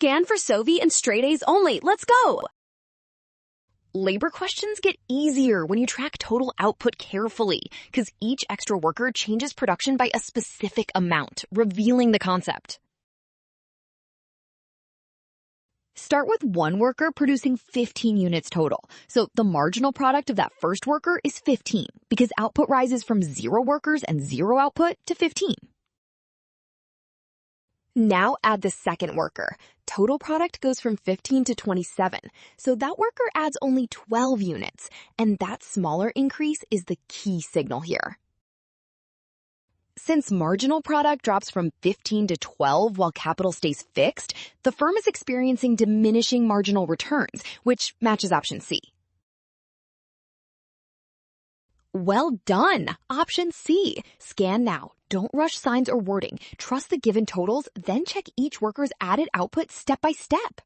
Scan for Sovi and straight A's only. Let's go! Labor questions get easier when you track total output carefully, because each extra worker changes production by a specific amount, revealing the concept. Start with one worker producing 15 units total. So the marginal product of that first worker is 15, because output rises from 0 workers and 0 output to 15. Now add the second worker. Total product goes from 15 to 27, so that worker adds only 12 units, and that smaller increase is the key signal here. Since marginal product drops from 15 to 12 while capital stays fixed, the firm is experiencing diminishing marginal returns, which matches option C. Well done! Option C. Scan now. Don't rush signs or wording. Trust the given totals, then check each worker's added output step by step.